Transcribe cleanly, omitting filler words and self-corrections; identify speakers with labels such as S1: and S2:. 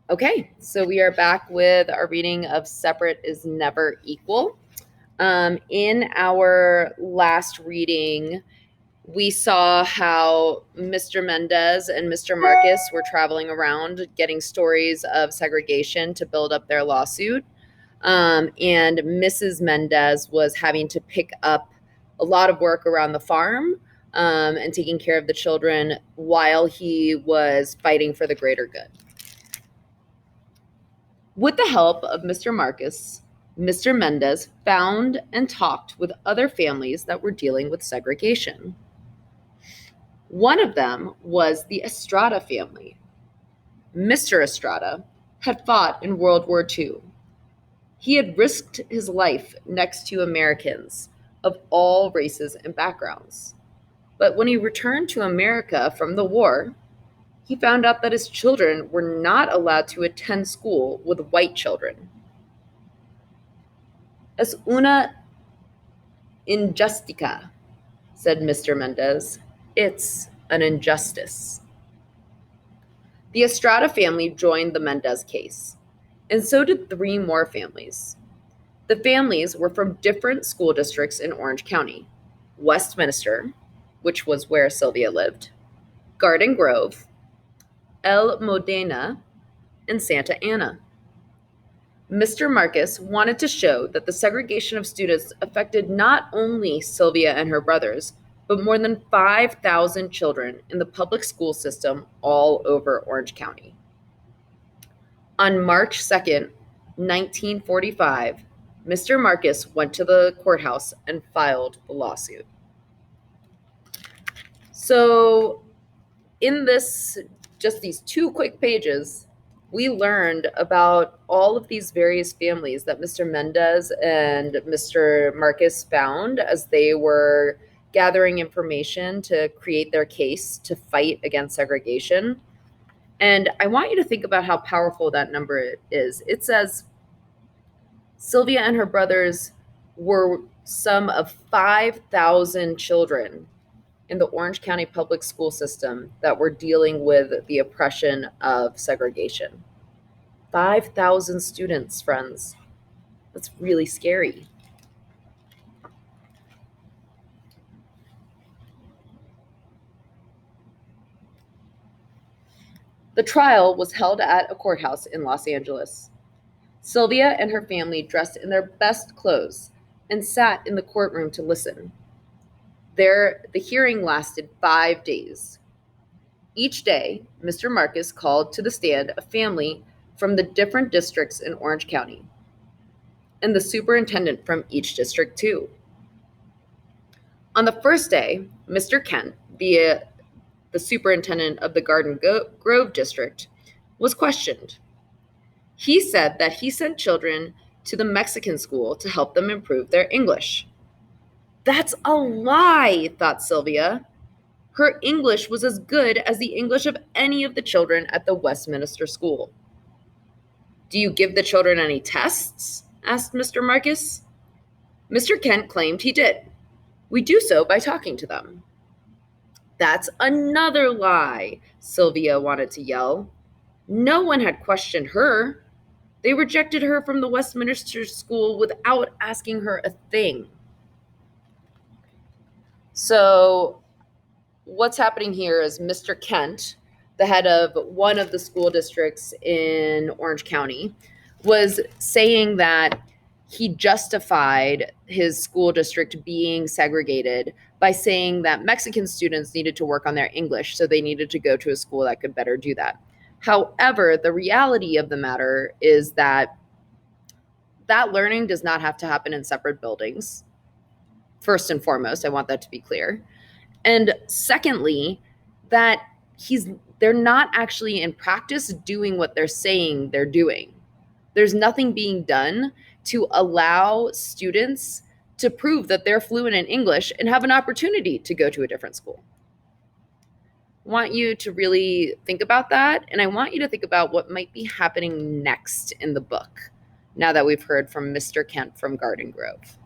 S1: Okay, so we are back with our reading of Separate is Never Equal. In our last reading, we saw how Mr. Mendez and Mr. Marcus were traveling around getting stories of segregation to build up their lawsuit. And Mrs. Mendez was having to pick up a lot of work around the farm and taking care of the children while he was fighting for the greater good. With the help of Mr. Marcus, Mr. Mendez found and talked with other families that were dealing with segregation. One of them was the Estrada family. Mr. Estrada had fought in World War II. He had risked his life next to Americans of all races and backgrounds. But when he returned to America from the war, he found out that his children were not allowed to attend school with white children. Es una injustica, said Mr. Mendez. It's an injustice. The Estrada family joined the Mendez case, and so did 3 more families. The families were from different school districts in Orange County: Westminster, which was where Sylvia lived, Garden Grove, El Modena, and Santa Ana. Mr. Marcus wanted to show that the segregation of students affected not only Sylvia and her brothers, but more than 5,000 children in the public school system all over Orange County. On March 2nd, 1945, Mr. Marcus went to the courthouse and filed the lawsuit. So, in just these 2 quick pages, we learned about all of these various families that Mr. Mendez and Mr. Marcus found as they were gathering information to create their case to fight against segregation. And I want you to think about how powerful that number is. It says Sylvia and her brothers were some of 5,000 children in the Orange County public school system that were dealing with the oppression of segregation. 5,000 students, friends. That's really scary. The trial was held at a courthouse in Los Angeles. Sylvia and her family dressed in their best clothes and sat in the courtroom to listen. The hearing lasted 5 days. Each day, Mr. Marcus called to the stand a family from the different districts in Orange County, and the superintendent from each district too. On the first day, Mr. Kent, the superintendent of the Garden Grove district, was questioned. He said that he sent children to the Mexican school to help them improve their English. That's a lie, thought Sylvia. Her English was as good as the English of any of the children at the Westminster school. Do you give the children any tests? Asked Mr. Marcus. Mr. Kent claimed he did. We do so by talking to them. That's another lie, Sylvia wanted to yell. No one had questioned her. They rejected her from the Westminster school without asking her a thing. So what's happening here is Mr. Kent, the head of one of the school districts in Orange County, was saying that he justified his school district being segregated by saying that Mexican students needed to work on their English, so they needed to go to a school that could better do that. However, the reality of the matter is that learning does not have to happen in separate buildings. First and foremost, I want that to be clear. And secondly, that they're not actually in practice doing what they're saying they're doing. There's nothing being done to allow students to prove that they're fluent in English and have an opportunity to go to a different school. I want you to really think about that, and I want you to think about what might be happening next in the book now that we've heard from Mr. Kent from Garden Grove.